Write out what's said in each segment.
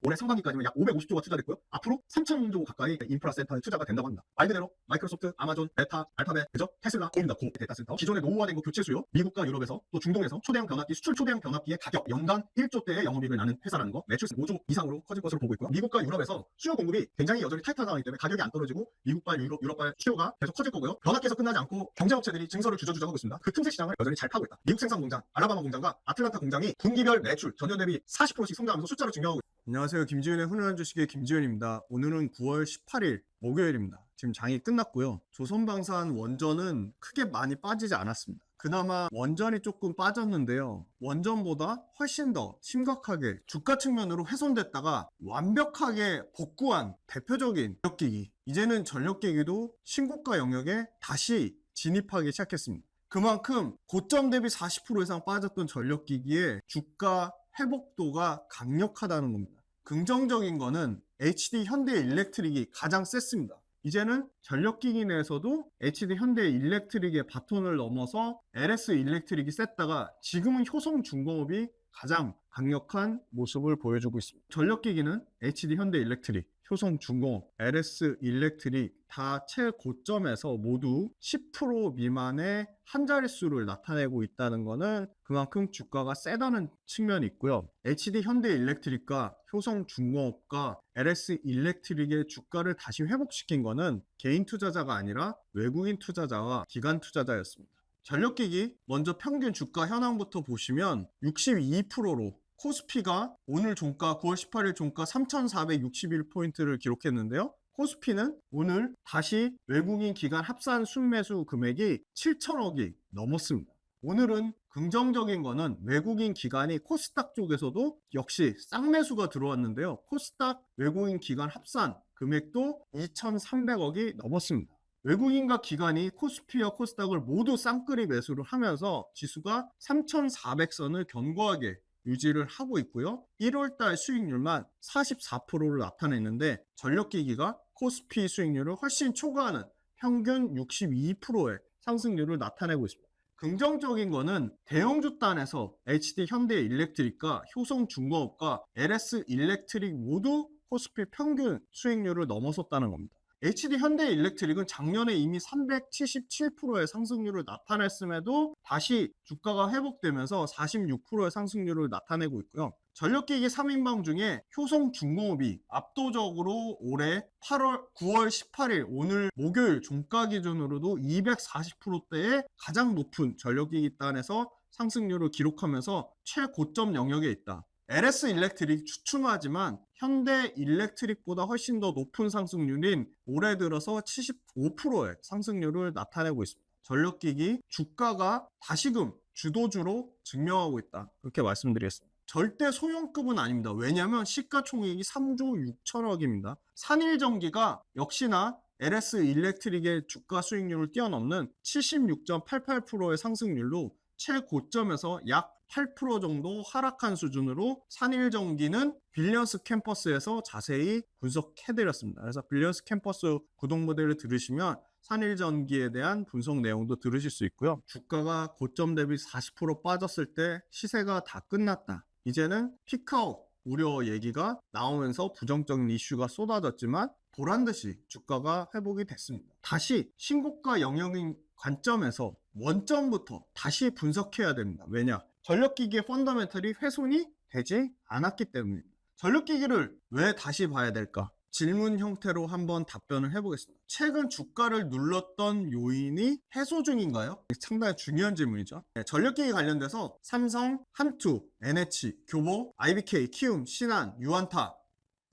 올해 상반기까지는 약 550조가 투자됐고요. 앞으로 3,000조 가까이 인프라 센터에 투자가 된다고 합니다. 말 그대로 마이크로소프트, 아마존, 메타, 알파벳, 그죠? 테슬라, 고입니다. 고 데이터 센터. 기존의 노후화된 거 교체 수요, 미국과 유럽에서 또 중동에서 초대형 변압기, 수출 초대형 변압기의 가격 연간 1조대의 영업이익을 나는 회사라는 거, 매출 5조 이상으로 커질 것으로 보고 있고요. 미국과 유럽에서 수요 공급이 굉장히 여전히 타이트한 상황이기 때문에 가격이 안 떨어지고 미국발, 유럽발 수요가 계속 커질 거고요. 변압기에서 끝나지 않고 경쟁업체들이 증설을 주저주저하고 있습니다. 그 틈새 시장을 여전히 잘 파고 있다. 미국 생산 공장, 알라바마 공장과 아틀란타 공장이 분기별 매출 전년 대비 40%씩 성장하면서 숫자로 증명하고 있습니다. 안녕하세요. 김지윤의 훈훈한 주식의 김지윤입니다. 오늘은 9월 18일 목요일입니다. 지금 장이 끝났고요. 조선방산 원전은 크게 많이 빠지지 않았습니다. 그나마 원전이 조금 빠졌는데요. 원전보다 훨씬 더 심각하게 주가 측면으로 훼손됐다가 완벽하게 복구한 대표적인 전력기기. 이제는 전력기기도 신고가 영역에 다시 진입하기 시작했습니다. 그만큼 고점 대비 40% 이상 빠졌던 전력기기의 주가 회복도가 강력하다는 겁니다. 긍정적인 거는 HD 현대일렉트릭이 가장 셌습니다. 이제는 전력기기 내에서도 HD 현대일렉트릭의 바톤을 넘어서 LS 일렉트릭이 셌다가 지금은 효성중공업이 가장 강력한 모습을 보여주고 있습니다. 전력기기는 HD 현대일렉트릭, 효성중공업, LS 일렉트릭 다 최고점에서 모두 10% 미만의 한 자릿수를 나타내고 있다는 것은 그만큼 주가가 세다는 측면이 있고요. HD 현대일렉트릭과 효성중공업과 LS 일렉트릭의 주가를 다시 회복시킨 것은 개인 투자자가 아니라 외국인 투자자와 기관 투자자였습니다. 전력기기 먼저 평균 주가 현황부터 보시면 62%로 코스피가 오늘 종가 9월 18일 종가 3,461포인트를 기록했는데요. 코스피는 오늘 다시 외국인 기관 합산 순매수 금액이 7천억이 넘었습니다. 오늘은 긍정적인 거는 외국인 기관이 코스닥 쪽에서도 역시 쌍매수가 들어왔는데요. 코스닥 외국인 기관 합산 금액도 2,300억이 넘었습니다. 외국인과 기관이 코스피와 코스닥을 모두 쌍끌이 매수를 하면서 지수가 3,400선을 견고하게 유지를 하고 있고요. 1월달 수익률만 44%를 나타냈는데 전력기기가 코스피 수익률을 훨씬 초과하는 평균 62%의 상승률을 나타내고 있습니다. 긍정적인 거는 대형주 단에서 HD 현대일렉트릭과 효성중공업과 LS 일렉트릭 모두 코스피 평균 수익률을 넘어섰다는 겁니다. HD 현대일렉트릭은 작년에 이미 377%의 상승률을 나타냈음에도 다시 주가가 회복되면서 46%의 상승률을 나타내고 있고요. 전력기기 3인방 중에 효성중공업이 압도적으로 올해 9월 18일 오늘 목요일 종가 기준으로도 240%대의 가장 높은 전력기기 단에서 상승률을 기록하면서 최고점 영역에 있다. LS 일렉트릭 주춤하지만 현대 일렉트릭보다 훨씬 더 높은 상승률인 올해 들어서 75%의 상승률을 나타내고 있습니다. 전력기기 주가가 다시금 주도주로 증명하고 있다. 그렇게 말씀드리겠습니다. 절대 소형급은 아닙니다. 왜냐하면 시가총액이 3조 6천억입니다. 산일전기가 역시나 LS 일렉트릭의 주가 수익률을 뛰어넘는 76.88%의 상승률로 최고점에서 약 8% 정도 하락한 수준으로 산일전기는 빌리언스 캠퍼스에서 자세히 분석해드렸습니다. 그래서 빌리언스 캠퍼스 구독 모델을 들으시면 산일전기에 대한 분석 내용도 들으실 수 있고요. 주가가 고점 대비 40% 빠졌을 때 시세가 다 끝났다. 이제는 피크아웃 우려 얘기가 나오면서 부정적인 이슈가 쏟아졌지만 보란듯이 주가가 회복이 됐습니다. 다시 신고가 영역인 관점에서 원점부터 다시 분석해야 됩니다. 왜냐? 전력기기의 펀더멘털이 훼손이 되지 않았기 때문입니다. 전력기기를 왜 다시 봐야 될까? 질문 형태로 한번 답변을 해보겠습니다. 최근 주가를 눌렀던 요인이 해소 중인가요? 상당히 중요한 질문이죠. 네, 전력기기 관련돼서 삼성, 한투, NH, 교보, IBK, 키움, 신한, 유안타,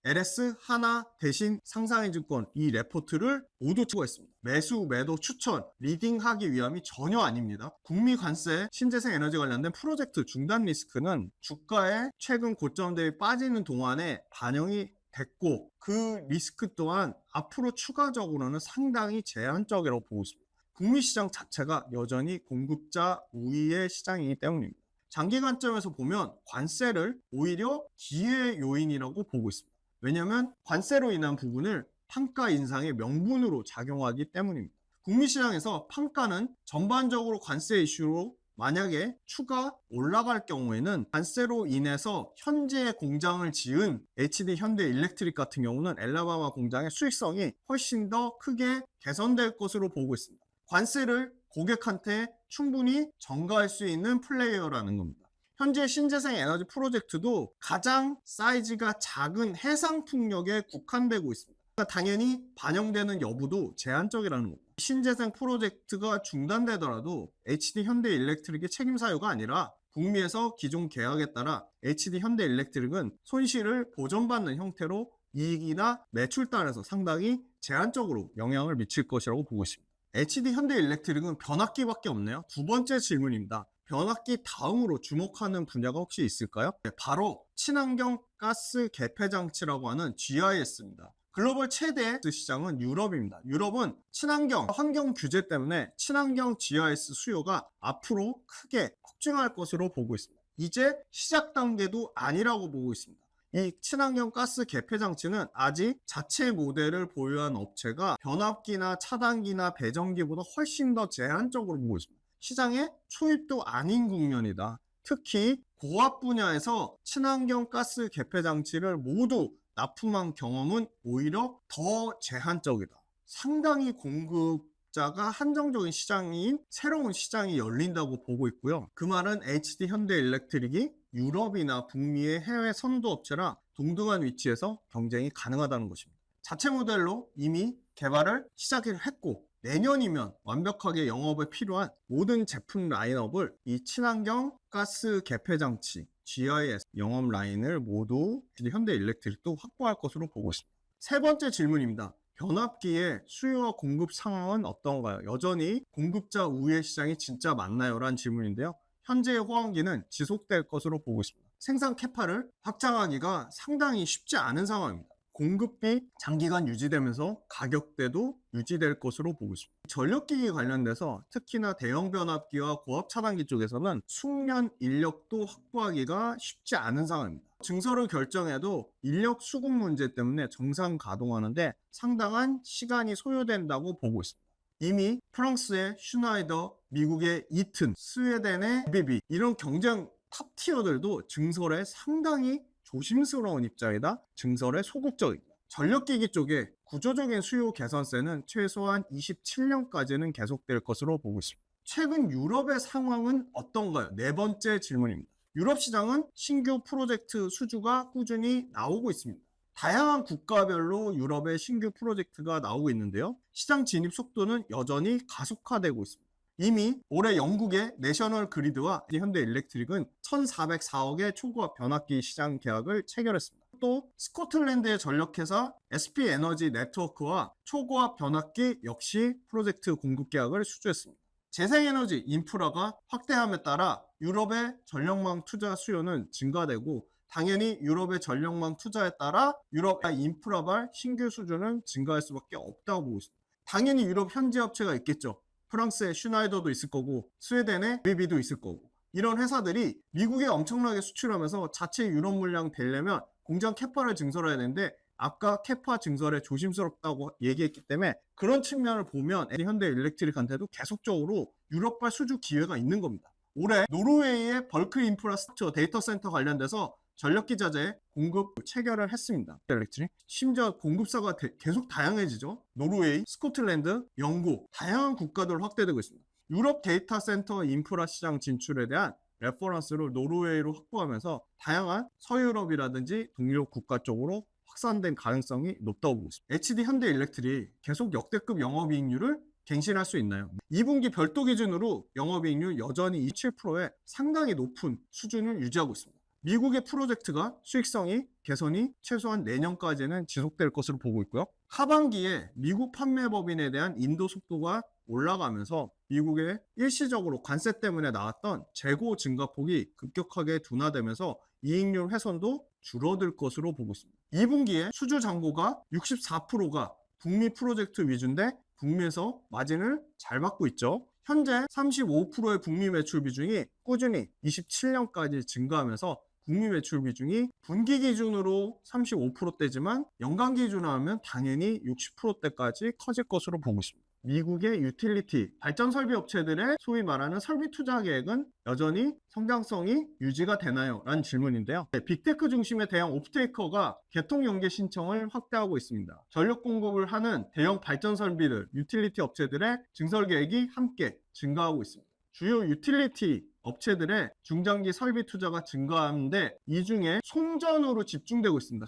LS, 하나, 대신, 상상인증권 이 레포트를 모두 추가했습니다. 매수, 매도, 추천, 리딩하기 위함이 전혀 아닙니다. 북미관세, 신재생 에너지 관련된 프로젝트 중단 리스크는 주가의 최근 고점 대비 빠지는 동안에 반영이 됐고 그 리스크 또한 앞으로 추가적으로는 상당히 제한적이라고 보고 있습니다. 북미 시장 자체가 여전히 공급자 우위의 시장이기 때문입니다. 장기 관점에서 보면 관세를 오히려 기회 요인이라고 보고 있습니다. 왜냐하면 관세로 인한 부분을 판가 인상의 명분으로 작용하기 때문입니다. 북미 시장에서 판가는 전반적으로 관세 이슈로 만약에 추가 올라갈 경우에는 관세로 인해서 현재 공장을 지은 HD 현대 일렉트릭 같은 경우는 엘라바마 공장의 수익성이 훨씬 더 크게 개선될 것으로 보고 있습니다. 관세를 고객한테 충분히 전가할 수 있는 플레이어라는 겁니다. 현재 신재생 에너지 프로젝트도 가장 사이즈가 작은 해상 풍력에 국한되고 있습니다. 당연히 반영되는 여부도 제한적이라는 겁니다. 신재생 프로젝트가 중단되더라도 HD 현대 일렉트릭의 책임 사유가 아니라 북미에서 기존 계약에 따라 HD 현대 일렉트릭은 손실을 보전받는 형태로 이익이나 매출 단에서 상당히 제한적으로 영향을 미칠 것이라고 보고 있습니다. HD 현대 일렉트릭은 변압기밖에 없네요. 두 번째 질문입니다. 변압기 다음으로 주목하는 분야가 혹시 있을까요? 네, 바로 친환경 가스 개폐 장치라고 하는 GIS입니다. 글로벌 최대 시장은 유럽입니다. 유럽은 친환경, 환경 규제 때문에 친환경 GIS 수요가 앞으로 크게 폭증할 것으로 보고 있습니다. 이제 시작 단계도 아니라고 보고 있습니다. 이 친환경 가스 개폐 장치는 아직 자체 모델을 보유한 업체가 변압기나 차단기나 배전기보다 훨씬 더 제한적으로 보고 있습니다. 시장에 초입도 아닌 국면이다. 특히 고압 분야에서 친환경 가스 개폐 장치를 모두 납품한 경험은 오히려 더 제한적이다. 상당히 공급자가 한정적인 시장인 새로운 시장이 열린다고 보고 있고요. 그 말은 HD 현대 일렉트릭이 유럽이나 북미의 해외 선도 업체랑 동등한 위치에서 경쟁이 가능하다는 것입니다. 자체 모델로 이미 개발을 시작했고 내년이면 완벽하게 영업에 필요한 모든 제품 라인업을 이 친환경 가스 개폐 장치 GIS 영업 라인을 모두 현대 일렉트릭도 확보할 것으로 보고 있습니다. 세 번째 질문입니다. 변압기의 수요와 공급 상황은 어떤가요? 여전히 공급자 우회 시장이 진짜 맞나요? 라는 질문인데요. 현재의 호황기는 지속될 것으로 보고 있습니다. 생산 캐파를 확장하기가 상당히 쉽지 않은 상황입니다. 공급이 장기간 유지되면서 가격대도 유지될 것으로 보고 있습니다. 전력기기 관련돼서 특히나 대형 변압기와 고압 차단기 쪽에서는 숙련 인력도 확보하기가 쉽지 않은 상황입니다. 증설을 결정해도 인력 수급 문제 때문에 정상 가동하는데 상당한 시간이 소요된다고 보고 있습니다. 이미 프랑스의 슈나이더, 미국의 이튼, 스웨덴의 BB 이런 경쟁 탑티어들도 증설에 상당히 조심스러운 입장이다. 증설에 소극적입니다. 전력기기 쪽에 구조적인 수요 개선세는 최소한 27년까지는 계속될 것으로 보고 있습니다. 최근 유럽의 상황은 어떤가요? 네 번째 질문입니다. 유럽 시장은 신규 프로젝트 수주가 꾸준히 나오고 있습니다. 다양한 국가별로 유럽의 신규 프로젝트가 나오고 있는데요. 시장 진입 속도는 여전히 가속화되고 있습니다. 이미 올해 영국의 내셔널 그리드와 현대 일렉트릭은 1,404억의 초고압 변압기 시장 계약을 체결했습니다. 또 스코틀랜드의 전력회사 SP 에너지 네트워크와 초고압 변압기 역시 프로젝트 공급 계약을 수주했습니다. 재생에너지 인프라가 확대함에 따라 유럽의 전력망 투자 수요는 증가되고 당연히 유럽의 전력망 투자에 따라 유럽의 인프라발 신규 수주는 증가할 수밖에 없다고 보고 있습니다. 당연히 유럽 현지 업체가 있겠죠. 프랑스의 슈나이더도 있을 거고 스웨덴의 BB도 있을 거고 이런 회사들이 미국에 엄청나게 수출하면서 자체 유럽 물량 되려면 공장 캐파를 증설해야 되는데 아까 캐파 증설에 조심스럽다고 얘기했기 때문에 그런 측면을 보면 현대 일렉트릭한테도 계속적으로 유럽발 수주 기회가 있는 겁니다. 올해 노르웨이의 벌크 인프라스트럭처 데이터 센터 관련돼서 전력기 자재 공급 체결을 했습니다. 일렉트릭. 심지어 공급사가 계속 다양해지죠. 노르웨이, 스코틀랜드, 영국 다양한 국가들 확대되고 있습니다. 유럽 데이터 센터 인프라 시장 진출에 대한 레퍼런스를 노르웨이로 확보하면서 다양한 서유럽이라든지 동유럽 국가 쪽으로 확산된 가능성이 높다고 보고 있습니다. HD 현대 일렉트릭 계속 역대급 영업이익률을 갱신할 수 있나요? 2분기 별도 기준으로 영업이익률 여전히 27%의 상당히 높은 수준을 유지하고 있습니다. 미국의 프로젝트가 수익성이 개선이 최소한 내년까지는 지속될 것으로 보고 있고요. 하반기에 미국 판매법인에 대한 인도 속도가 올라가면서 미국의 일시적으로 관세 때문에 나왔던 재고 증가폭이 급격하게 둔화되면서 이익률 훼손도 줄어들 것으로 보고 있습니다. 2분기에 수주 잔고가 64%가 북미 프로젝트 위주인데 북미에서 마진을 잘 받고 있죠. 현재 35%의 북미 매출 비중이 꾸준히 27년까지 증가하면서 북미 매출 비중이 분기 기준으로 35%대지만 연간 기준으로 하면 당연히 60%대까지 커질 것으로 보고 있습니다. 미국의 유틸리티, 발전 설비 업체들의 소위 말하는 설비 투자 계획은 여전히 성장성이 유지가 되나요? 라는 질문인데요. 빅테크 중심의 대형 옵테이커가 개통 연계 신청을 확대하고 있습니다. 전력 공급을 하는 대형 발전 설비들, 유틸리티 업체들의 증설 계획이 함께 증가하고 있습니다. 주요 유틸리티 업체들의 중장기 설비 투자가 증가하는데 이 중에 송전으로 집중되고 있습니다.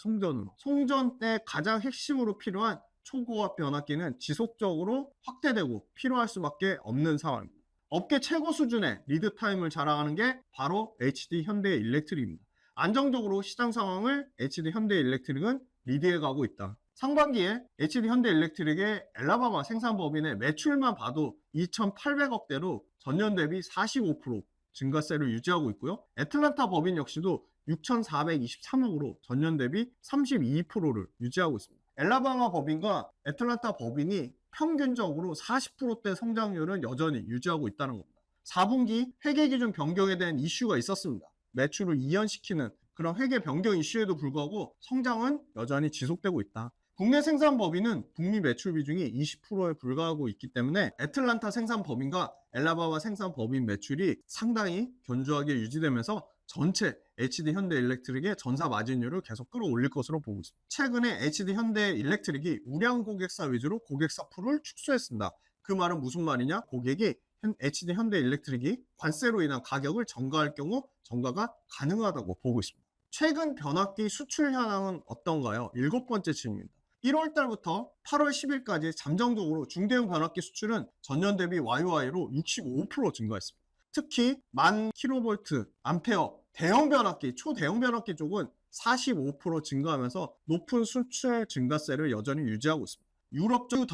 송전 때 가장 핵심으로 필요한 초고압 변압기는 지속적으로 확대되고 필요할 수밖에 없는 상황입니다. 업계 최고 수준의 리드 타임을 자랑하는 게 바로 HD 현대일렉트릭입니다. 안정적으로 시장 상황을 HD 현대일렉트릭은 리드해 가고 있다. 상반기에 HD 현대일렉트릭의 엘라바마 생산법인의 매출만 봐도 2,800억대로 전년 대비 45% 증가세를 유지하고 있고요. 애틀란타 법인 역시도 6,423억으로 전년 대비 32%를 유지하고 있습니다. 엘라바마 법인과 애틀란타 법인이 평균적으로 40%대 성장률은 여전히 유지하고 있다는 겁니다. 4분기 회계 기준 변경에 대한 이슈가 있었습니다. 매출을 이연시키는 그런 회계 변경 이슈에도 불구하고 성장은 여전히 지속되고 있다. 국내 생산 법인은 북미 매출 비중이 20%에 불과하고 있기 때문에 애틀란타 생산 법인과 엘라바마 생산 법인 매출이 상당히 견조하게 유지되면서 전체 HD 현대일렉트릭의 전사 마진율을 계속 끌어올릴 것으로 보고 있습니다. 최근에 HD 현대일렉트릭이 우량 고객사 위주로 고객사 풀을 축소했습니다. 그 말은 무슨 말이냐? 고객이 HD 현대일렉트릭이 관세로 인한 가격을 전가할 경우 전가가 가능하다고 보고 있습니다. 최근 변압기 수출 현황은 어떤가요? 7번째 질문입니다. 1월 달부터 8월 10일까지 잠정적으로 중대형 변압기 수출은 전년 대비 YOY로 65% 증가했습니다. 특히 1000kV, 암페어, 대형 변압기, 초대형 변압기 쪽은 45% 증가하면서 높은 수출 증가세를 여전히 유지하고 있습니다. 유럽 쪽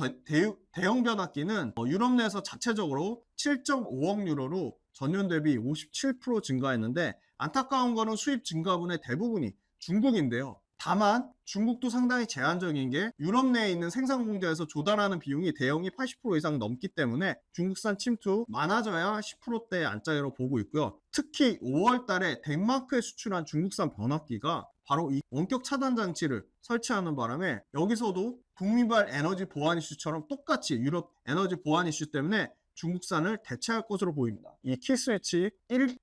대형 변압기는 유럽 내에서 자체적으로 7.5억 유로로 전년 대비 57% 증가했는데 안타까운 거는 수입 증가분의 대부분이 중국인데요. 다만 중국도 상당히 제한적인 게 유럽 내에 있는 생산 공장에서 조달하는 비용이 대형이 80% 이상 넘기 때문에 중국산 침투 많아져야 10%대의 안짝으로 보고 있고요. 특히 5월 달에 덴마크에 수출한 중국산 변압기가 바로 이 원격 차단 장치를 설치하는 바람에 여기서도 북미발 에너지 보안 이슈처럼 똑같이 유럽 에너지 보안 이슈 때문에 중국산을 대체할 것으로 보입니다. 이 키스위치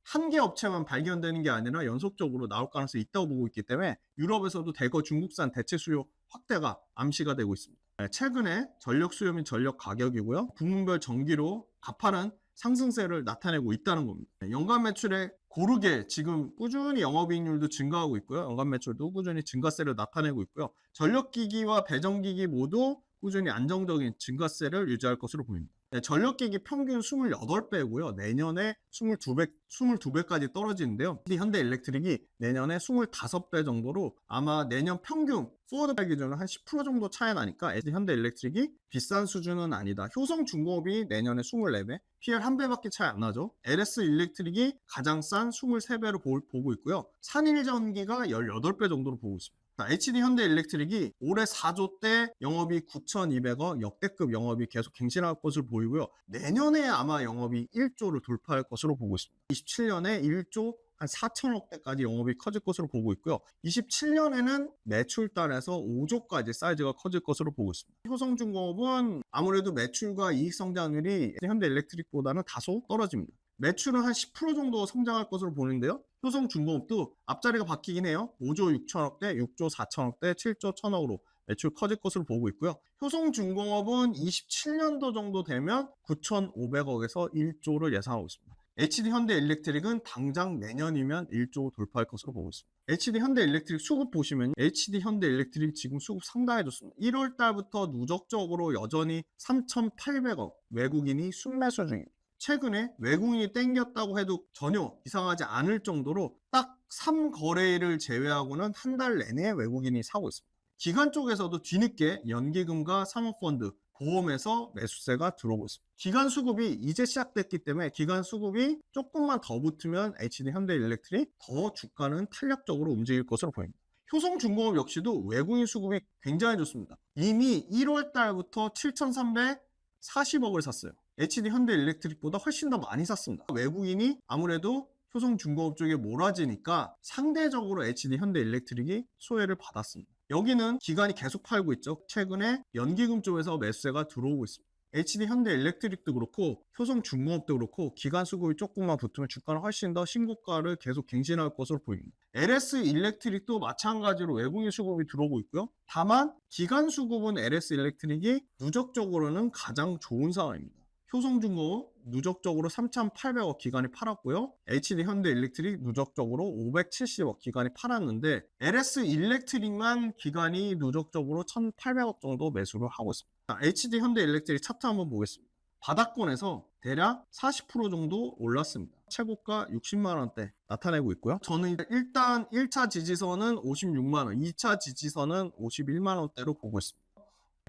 한 개 업체만 발견되는 게 아니라 연속적으로 나올 가능성이 있다고 보고 있기 때문에 유럽에서도 대거 중국산 대체 수요 확대가 암시가 되고 있습니다. 최근에 전력 수요 및 전력 가격이고요. 부문별 전기로 가파른 상승세를 나타내고 있다는 겁니다. 연간 매출에 고르게 지금 꾸준히 영업이익률도 증가하고 있고요. 연간 매출도 꾸준히 증가세를 나타내고 있고요. 전력기기와 배전기기 모두 꾸준히 안정적인 증가세를 유지할 것으로 보입니다. 전력기기 평균 28배고요. 내년에 22배까지 떨어지는데요. 현대일렉트릭이 내년에 25배 정도로 아마 내년 평균 포워드 기준으로 한 10% 정도 차이 나니까 현대일렉트릭이 비싼 수준은 아니다. 효성중공업이 내년에 24배, PR 1배밖에 차이 안 나죠. LS일렉트릭이 가장 싼 23배로 보고 있고요. 산일전기가 18배 정도로 보고 있습니다. HD 현대일렉트릭이 올해 4조 때 영업이 9,200억 역대급 영업이 계속 갱신할 것으로 보이고요. 내년에 아마 영업이 1조를 돌파할 것으로 보고 있습니다. 27년에 1조 한 4천억대까지 영업이 커질 것으로 보고 있고요. 27년에는 매출단에서 5조까지 사이즈가 커질 것으로 보고 있습니다. 효성중공업은 아무래도 매출과 이익 성장률이 현대일렉트릭보다는 다소 떨어집니다. 매출은 한 10% 정도 성장할 것으로 보는데요. 효성중공업도 앞자리가 바뀌긴 해요. 5조 6천억대, 6조 4천억대, 7조 1천억으로 매출 커질 것으로 보고 있고요. 효성중공업은 27년도 정도 되면 9,500억에서 1조를 예상하고 있습니다. HD 현대일렉트릭은 당장 내년이면 1조 돌파할 것으로 보고 있습니다. HD 현대일렉트릭 수급 보시면 HD 현대일렉트릭 지금 수급 상당히 좋습니다. 1월 달부터 누적적으로 여전히 3,800억 외국인이 순매수 중입니다. 최근에 외국인이 땡겼다고 해도 전혀 이상하지 않을 정도로 딱 3거래일을 제외하고는 한 달 내내 외국인이 사고 있습니다. 기관 쪽에서도 뒤늦게 연기금과 사모펀드, 보험에서 매수세가 들어오고 있습니다. 기관 수급이 이제 시작됐기 때문에 기관 수급이 조금만 더 붙으면 HD 현대일렉트릭 더 주가는 탄력적으로 움직일 것으로 보입니다. 효성중공업 역시도 외국인 수급이 굉장히 좋습니다. 이미 1월 달부터 7,340억을 샀어요. HD 현대일렉트릭보다 훨씬 더 많이 샀습니다. 외국인이 아무래도 효성중공업 쪽에 몰아지니까 상대적으로 HD 현대일렉트릭이 소외를 받았습니다. 여기는 기관이 계속 팔고 있죠. 최근에 연기금 쪽에서 매수세가 들어오고 있습니다. HD 현대 일렉트릭도 그렇고 효성중공업도 그렇고 기관 수급이 조금만 붙으면 주가는 훨씬 더 신고가를 계속 갱신할 것으로 보입니다. LS 일렉트릭도 마찬가지로 외국인 수급이 들어오고 있고요. 다만 기관 수급은 LS 일렉트릭이 누적적으로는 가장 좋은 상황입니다. 효성중공업 누적적으로 3,800억 기관이 팔았고요. HD 현대 일렉트릭 누적적으로 570억 기관이 팔았는데 LS 일렉트릭만 기관이 누적적으로 1,800억 정도 매수를 하고 있습니다. HD 현대 일렉트릭 차트 한번 보겠습니다. 바닥권에서 대략 40% 정도 올랐습니다. 최고가 60만 원대 나타내고 있고요. 저는 일단 1차 지지선은 56만 원, 2차 지지선은 51만 원대로 보고 있습니다.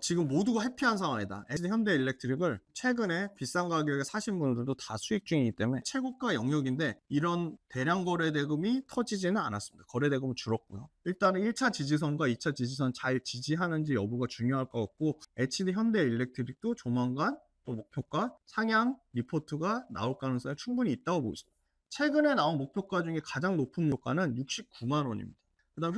지금 모두가 해피한 상황이다. SD 현대 일렉트릭을 최근에 비싼 가격에 사신 분들도 다 수익 중이기 때문에 최고가 영역인데 이런 대량 거래 대금이 터지지는 않았습니다. 거래 대금은 줄었고요. 일단은 1차 지지선과 2차 지지선 잘 지지하는지 여부가 중요할 것 같고 HD 현대 일렉트릭도 조만간 또 목표가 상향 리포트가 나올 가능성이 충분히 있다고 보고 있습니다. 최근에 나온 목표가 중에 가장 높은 목표가는 69만 원입니다. 그 다음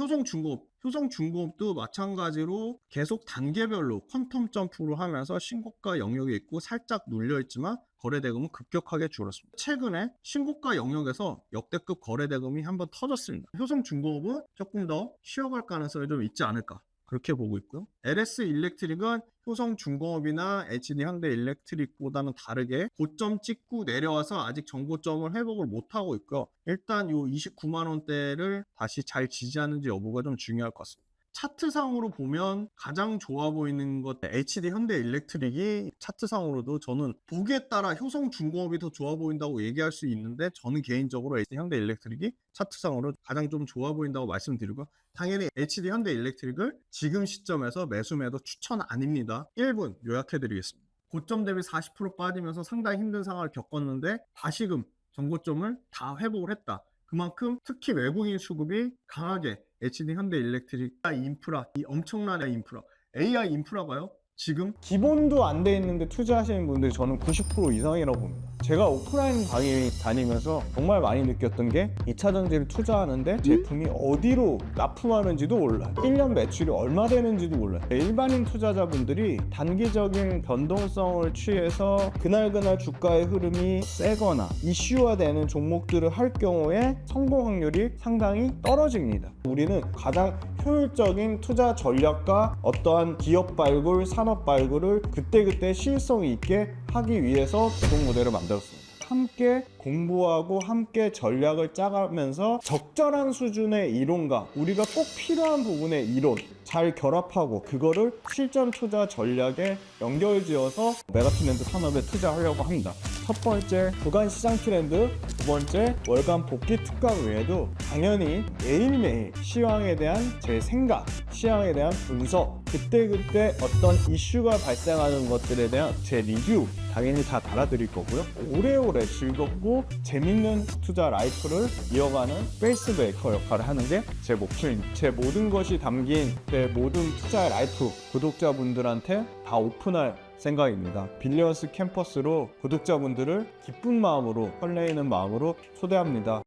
효성중공업도 마찬가지로 계속 단계별로 퀀텀 점프를 하면서 신고가 영역에 있고 살짝 눌려있지만 거래대금은 급격하게 줄었습니다. 최근에 신고가 영역에서 역대급 거래대금이 한번 터졌습니다. 효성중공업은 조금 더 쉬어갈 가능성이 좀 있지 않을까 그렇게 보고 있고요. LS 일렉트릭은 효성중공업이나 HD 현대 일렉트릭보다는 다르게 고점 찍고 내려와서 아직 정고점을 회복을 못하고 있고요. 일단 이 29만 원대를 다시 잘 지지하는지 여부가 좀 중요할 것 같습니다. 차트상으로 보면 가장 좋아 보이는 것 HD 현대 일렉트릭이 차트상으로도 저는 보기에 따라 효성중공업이 더 좋아 보인다고 얘기할 수 있는데 저는 개인적으로 HD 현대 일렉트릭이 차트상으로 가장 좀 좋아 보인다고 말씀드리고 당연히 HD 현대 일렉트릭을 지금 시점에서 매수 매도 추천 아닙니다. 1분 요약해 드리겠습니다. 고점 대비 40% 빠지면서 상당히 힘든 상황을 겪었는데 다시금 정고점을 다 회복을 했다. 그만큼 특히 외국인 수급이 강하게 HD 현대 일렉트릭 인프라, 이 엄청난 인프라, AI 인프라가요. 지금 기본도 안 돼 있는데 투자하시는 분들이 저는 90% 이상이라고 봅니다. 제가 오프라인 강의 다니면서 정말 많이 느꼈던 게 2차전지를 투자하는데 제품이 어디로 납품하는지도 몰라요. 1년 매출이 얼마 되는지도 몰라요. 일반인 투자자분들이 단기적인 변동성을 취해서 그날그날 주가의 흐름이 세거나 이슈화되는 종목들을 할 경우에 성공 확률이 상당히 떨어집니다. 우리는 가장 효율적인 투자 전략과 어떠한 기업 발굴, 산업 발굴을 그때그때 시일성 있게 하기 위해서 구독 모델을 만들었습니다. 함께 공부하고 함께 전략을 짜가면서 적절한 수준의 이론과 우리가 꼭 필요한 부분의 이론 잘 결합하고 그거를 실전 투자 전략에 연결지어서 메가트렌드 산업에 투자하려고 합니다. 첫 번째, 주간 시장 트렌드, 두 번째, 월간 복귀 특강 외에도 당연히 매일매일 시황에 대한 제 생각, 시황에 대한 분석, 그때그때 어떤 이슈가 발생하는 것들에 대한 제 리뷰 당연히 다 달아드릴 거고요. 오래오래 즐겁고 재밌는 투자 라이프를 이어가는 페이스 메이커 역할을 하는 게 제 목표입니다. 제 모든 것이 담긴 제 모든 투자 라이프 구독자분들한테 다 오픈할 생각입니다. 빌리언스 캠퍼스로 구독자분들을 기쁜 마음으로 설레이는 마음으로 초대합니다.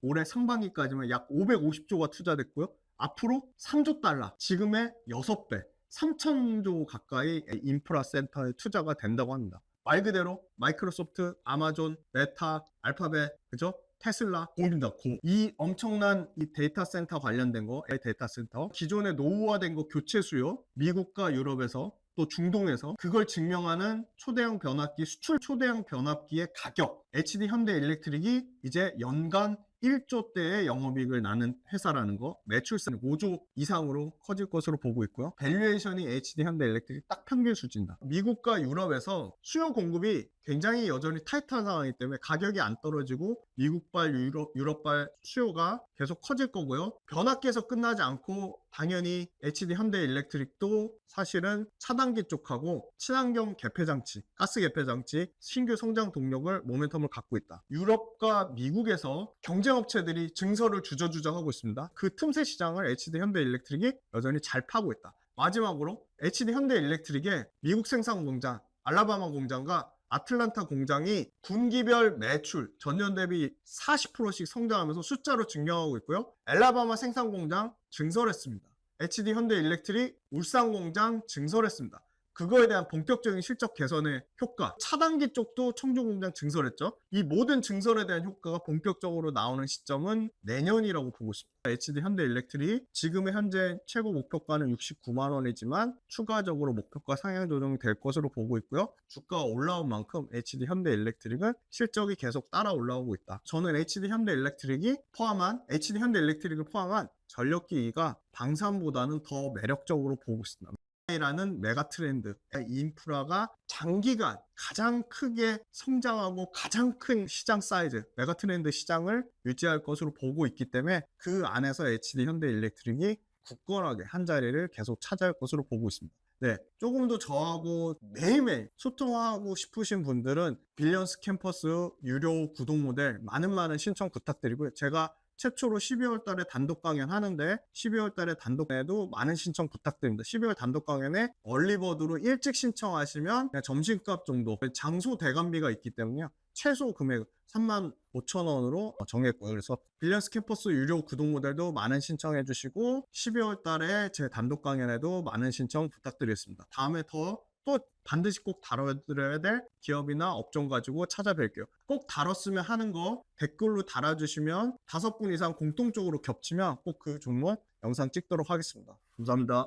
올해 상반기까지만 약 550조가 투자됐고요. 앞으로 3조 달러, 지금의 6배, 3천조 가까이 인프라 센터에 투자가 된다고 합니다. 말 그대로 마이크로소프트, 아마존, 메타, 알파벳, 그죠? 테슬라, 공입니다. 공. 이 엄청난 이 데이터 센터 관련된 거, 데이터 센터, 기존에 노후화된 거 교체 수요, 미국과 유럽에서 또 중동에서 그걸 증명하는 초대형 변압기, 수출 초대형 변압기의 가격, HD 현대 일렉트릭이 이제 연간 1조대의 영업이익을 나는 회사라는 거, 매출세는 5조 이상으로 커질 것으로 보고 있고요. 밸류에이션이 HD 현대 일렉트릭 딱 평균 수준이다. 미국과 유럽에서 수요 공급이 굉장히 여전히 타이트한 상황이기 때문에 가격이 안 떨어지고 미국발, 유럽발 수요가 계속 커질 거고요. 변압기에서 끝나지 않고 당연히 HD 현대 일렉트릭도 사실은 차단기 쪽하고 친환경 개폐장치, 가스 개폐장치, 신규 성장 동력을 모멘텀을 갖고 있다. 유럽과 미국에서 경쟁업체들이 증설을 주저주저하고 있습니다. 그 틈새 시장을 HD 현대 일렉트릭이 여전히 잘 파고 있다. 마지막으로 HD 현대 일렉트릭의 미국 생산 공장, 알라바마 공장과 아틀란타 공장이 분기별 매출 전년 대비 40%씩 성장하면서 숫자로 증명하고 있고요. 엘라바마 생산 공장 증설했습니다. HD 현대일렉트릭 울산 공장 증설했습니다. 그거에 대한 본격적인 실적 개선의 효과, 차단기 쪽도 청주 공장 증설했죠. 이 모든 증설에 대한 효과가 본격적으로 나오는 시점은 내년이라고 보고 있습니다. HD 현대일렉트릭 지금의 현재 최고 목표가는 69만 원이지만 추가적으로 목표가 상향 조정이 될 것으로 보고 있고요. 주가가 올라온 만큼 HD 현대일렉트릭은 실적이 계속 따라 올라오고 있다. 저는 HD 현대일렉트릭을 포함한 전력기기가 방산보다는 더 매력적으로 보고 있습니다. 라는 메가 트렌드, 인프라가 장기간 가장 크게 성장하고 가장 큰 시장 사이즈, 메가 트렌드 시장을 유지할 것으로 보고 있기 때문에 그 안에서 HD 현대일렉트릭이 굳건하게 한 자리를 계속 차지할 것으로 보고 있습니다. 네, 조금 더 저하고 매일매일 소통하고 싶으신 분들은 빌리언스 캠퍼스 유료 구독 모델 많은 신청 부탁드리고요. 제가 최초로 12월 달에 단독 강연 하는데 12월 달에 단독 강연에도 많은 신청 부탁드립니다. 12월 단독 강연에 얼리버드로 일찍 신청하시면 그냥 점심값 정도, 장소 대관비가 있기 때문에요. 최소 금액 35,000원으로 정했고요. 그래서 빌리언스 캠퍼스 유료 구독 모델도 많은 신청해 주시고 12월 달에 제 단독 강연에도 많은 신청 부탁드리겠습니다. 다음에 또 반드시 꼭 다뤄드려야 될 기업이나 업종 가지고 찾아뵐게요. 꼭 다뤘으면 하는 거 댓글로 달아주시면 5분 이상 공통적으로 겹치면 꼭 그 종목 영상 찍도록 하겠습니다. 감사합니다.